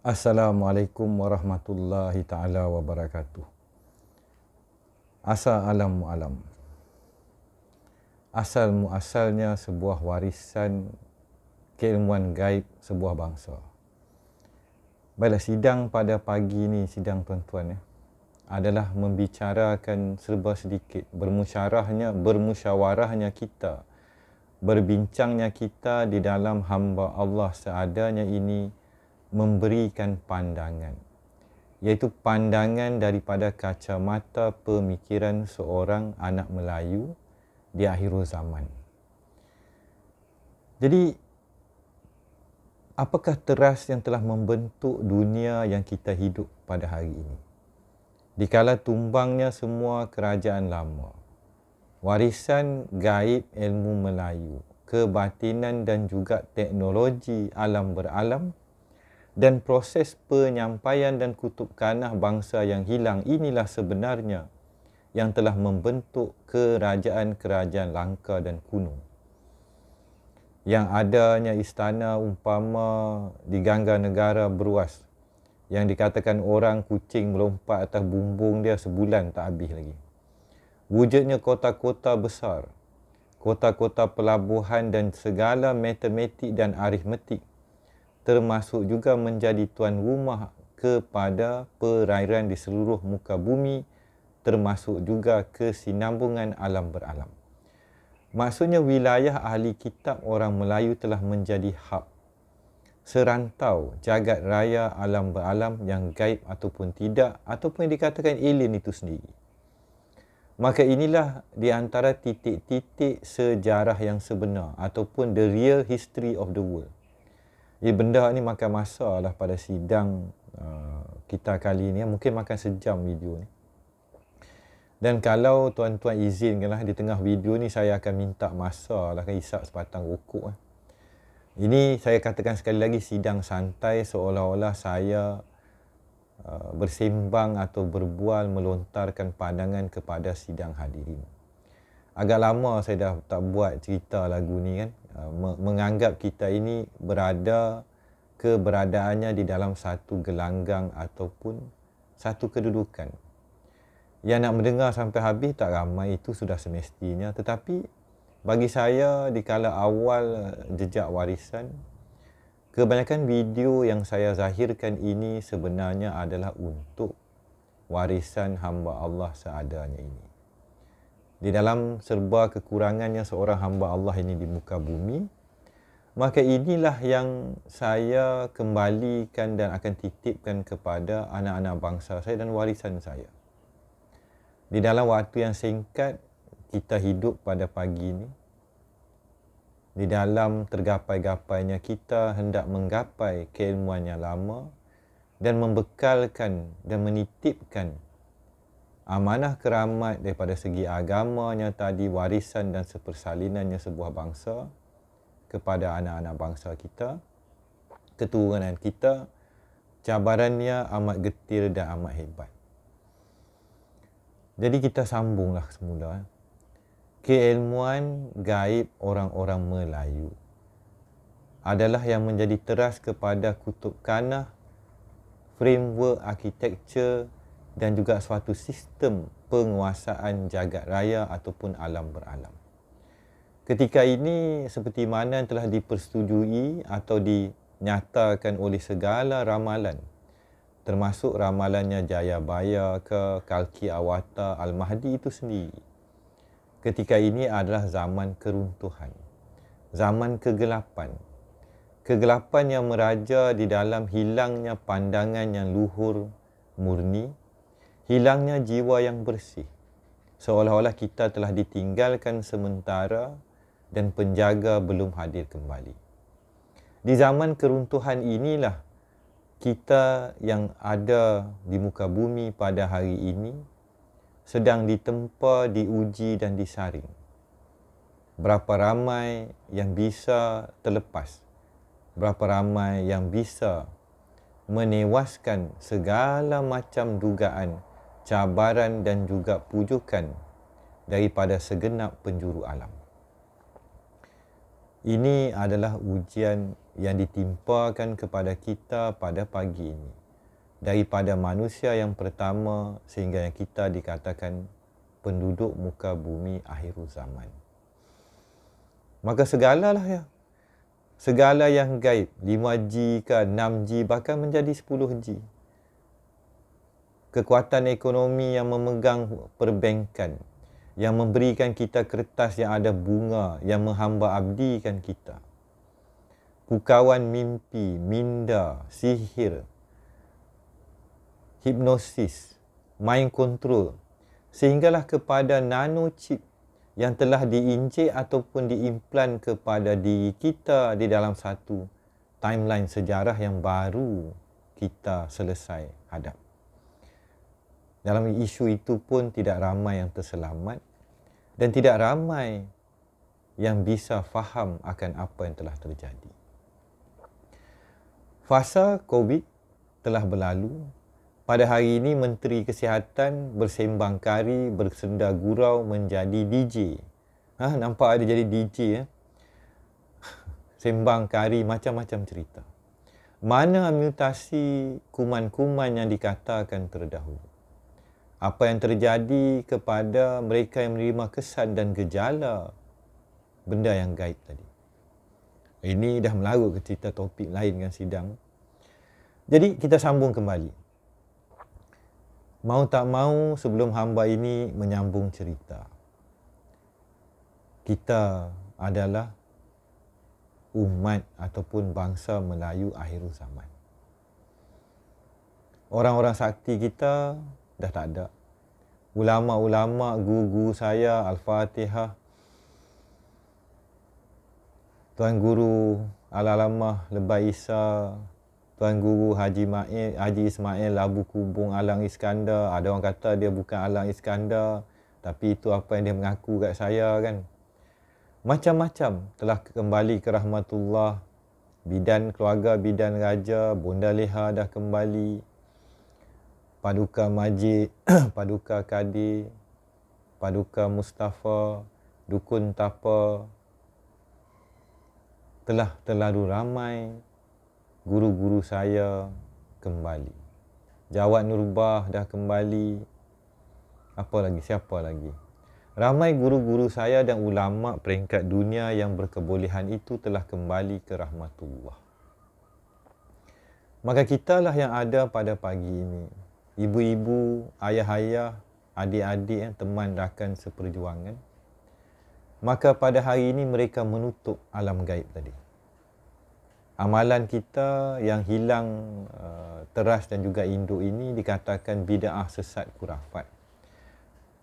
Assalamualaikum warahmatullahi ta'ala wabarakatuh. Asal alam mu'alam. Asal muasalnya sebuah warisan keilmuan gaib sebuah bangsa. Baiklah, sidang pada pagi ni, sidang tuan-tuan adalah membicarakan serba sedikit, bermusyawarahnya kita, berbincangnya kita di dalam hamba Allah seadanya ini, memberikan pandangan, iaitu pandangan daripada kacamata pemikiran seorang anak Melayu di akhir zaman. Jadi, apakah teras yang telah membentuk dunia yang kita hidup pada hari ini? Dikala tumbangnya semua kerajaan lama, warisan gaib ilmu Melayu, kebatinan dan juga teknologi alam beralam, dan proses penyampaian dan kutub kanah bangsa yang hilang, inilah sebenarnya yang telah membentuk kerajaan-kerajaan langka dan kuno. Yang adanya istana umpama diganggar negara beruas, yang dikatakan orang kucing melompat atas bumbung dia sebulan tak habis lagi. Wujudnya kota-kota besar, kota-kota pelabuhan dan segala matematik dan aritmetik, termasuk juga menjadi tuan rumah kepada perairan di seluruh muka bumi, termasuk juga kesinambungan alam beralam. Maksudnya wilayah ahli kitab orang Melayu telah menjadi hub, serantau jagat raya alam beralam yang gaib ataupun tidak, ataupun yang dikatakan alien itu sendiri. Maka inilah di antara titik-titik sejarah yang sebenar ataupun the real history of the world. Benda ni makan masa lah pada sidang kita kali ni. Mungkin makan sejam video ni. Dan kalau tuan-tuan izinkanlah, di tengah video ni saya akan minta masa lah, kan isap sebatang rokok. Ini saya katakan sekali lagi sidang santai, seolah-olah saya bersembang atau berbual melontarkan pandangan kepada sidang hadirin. Agak lama saya dah tak buat cerita lagu ni kan. Menganggap kita ini keberadaannya di dalam satu gelanggang ataupun satu kedudukan. Yang nak mendengar sampai habis tak ramai, itu sudah semestinya. Tetapi bagi saya di kala awal jejak warisan, kebanyakan video yang saya zahirkan ini sebenarnya adalah untuk warisan hamba Allah seadanya ini. Di dalam serba kekurangannya seorang hamba Allah ini di muka bumi, maka inilah yang saya kembalikan dan akan titipkan kepada anak-anak bangsa saya dan warisan saya. Di dalam waktu yang singkat kita hidup pada pagi ini, di dalam tergapai-gapainya kita hendak menggapai keilmuan yang lama dan membekalkan dan menitipkan amanah keramat daripada segi agamanya tadi, warisan dan sepersalinannya sebuah bangsa kepada anak-anak bangsa kita, keturunan kita. Cabarannya amat getir dan amat hebat. Jadi kita sambunglah semula. Keilmuan gaib orang-orang Melayu adalah yang menjadi teras kepada kutub kanah, framework architecture dan juga suatu sistem penguasaan jagat raya ataupun alam beralam. Ketika ini seperti mana yang telah dipersetujui atau dinyatakan oleh segala ramalan, termasuk ramalannya Jayabaya ke Kalki Awata Al-Mahdi itu sendiri. Ketika ini adalah zaman keruntuhan, zaman kegelapan. Kegelapan yang meraja di dalam hilangnya pandangan yang luhur murni, hilangnya jiwa yang bersih. Seolah-olah kita telah ditinggalkan sementara dan penjaga belum hadir kembali. Di zaman keruntuhan inilah kita yang ada di muka bumi pada hari ini sedang ditempa, diuji dan disaring. Berapa ramai yang bisa terlepas? Berapa ramai yang bisa menewaskan segala macam dugaan, cabaran dan juga pujukan daripada segenap penjuru alam? Ini adalah ujian yang ditimpakan kepada kita pada pagi ini. Daripada manusia yang pertama sehingga yang kita dikatakan penduduk muka bumi akhir zaman. Maka segala yang gaib, 5G ke 6G bahkan menjadi 10G. Kekuatan ekonomi yang memegang perbankan, yang memberikan kita kertas yang ada bunga, yang menghamba abdikan kita. Pukauan mimpi, minda, sihir, hipnosis, mind control, sehinggalah kepada nanochip yang telah diinjek ataupun diimplan kepada diri kita di dalam satu timeline sejarah yang baru kita selesai hadap. Dalam isu itu pun tidak ramai yang terselamat dan tidak ramai yang bisa faham akan apa yang telah terjadi. Fasa COVID telah berlalu. Pada hari ini Menteri Kesihatan bersembang kari, bersenda gurau menjadi DJ. Nampak ada jadi DJ Sembang kari macam-macam cerita. Mana mutasi kuman-kuman yang dikatakan terdahulu? Apa yang terjadi kepada mereka yang menerima kesan dan gejala benda yang gaib tadi? Ini dah melarut ke cerita topik lain kan sidang. Jadi kita sambung kembali. Mau tak mau sebelum hamba ini menyambung cerita. Kita adalah umat ataupun bangsa Melayu akhir zaman. Orang-orang sakti kita dah tak ada. Ulama-ulama, guru-guru saya, Al-Fatihah, Tuan Guru Al-Alamah Lebay Isa, Tuan Guru Haji Ismail Labu Kubung Alang Iskandar. Ada orang kata dia bukan Alang Iskandar, tapi itu apa yang dia mengaku kat saya kan. Macam-macam telah kembali ke rahmatullah. Bidan keluarga, bidan raja, Bonda Leha dah kembali. Paduka Majid, Paduka Kadir, Paduka Mustafa, Dukun Tapa. Telah terlalu ramai guru-guru saya kembali. Jawad Nurbah dah kembali. Apa lagi? Siapa lagi? Ramai guru-guru saya dan ulama peringkat dunia yang berkebolehan itu telah kembali ke rahmatullah. Maka kitalah yang ada pada pagi ini. Ibu-ibu, ayah-ayah, adik-adik, teman rakan seperjuangan. Maka pada hari ini mereka menutup alam gaib tadi. Amalan kita yang hilang teras dan juga induk ini dikatakan bid'ah, sesat, kurafat.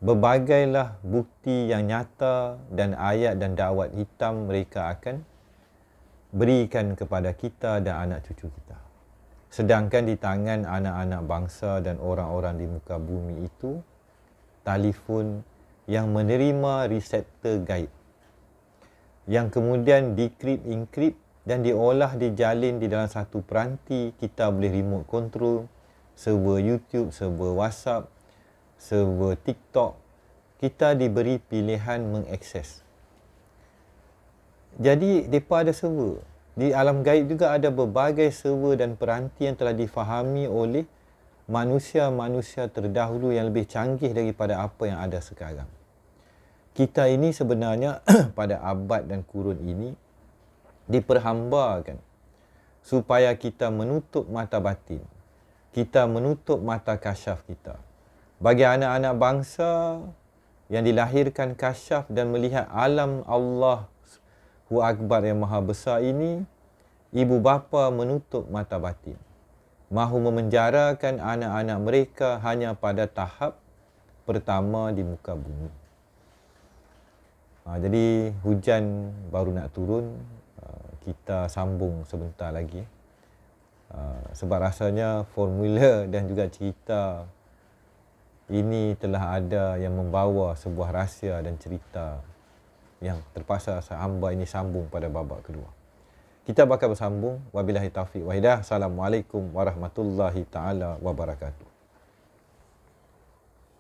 Berbagailah bukti yang nyata dan ayat dan dakwat hitam mereka akan berikan kepada kita dan anak cucu kita. Sedangkan di tangan anak-anak bangsa dan orang-orang di muka bumi itu, telefon yang menerima reseptor gaib. Yang kemudian decrypt, dan diolah, dijalin di dalam satu peranti. Kita boleh remote control server YouTube, server WhatsApp, server TikTok. Kita diberi pilihan mengakses. Jadi, mereka ada server. Di alam gaib juga ada berbagai server dan peranti yang telah difahami oleh manusia-manusia terdahulu yang lebih canggih daripada apa yang ada sekarang. Kita ini sebenarnya pada abad dan kurun ini diperhambakan supaya kita menutup mata batin. Kita menutup mata kasyaf kita. Bagi anak-anak bangsa yang dilahirkan kasyaf dan melihat alam Allah Akbar yang maha besar ini, ibu bapa menutup mata batin. Mahu memenjarakan anak-anak mereka hanya pada tahap pertama di muka bumi. Jadi hujan baru nak turun, kita sambung sebentar lagi. Sebab rasanya formula dan juga cerita ini telah ada yang membawa sebuah rahsia dan cerita yang terpaksa hamba ini sambung pada babak kedua. Kita bakal bersambung. Wabillahi taufiq wa hidayah. Assalamualaikum warahmatullahi taala wabarakatuh.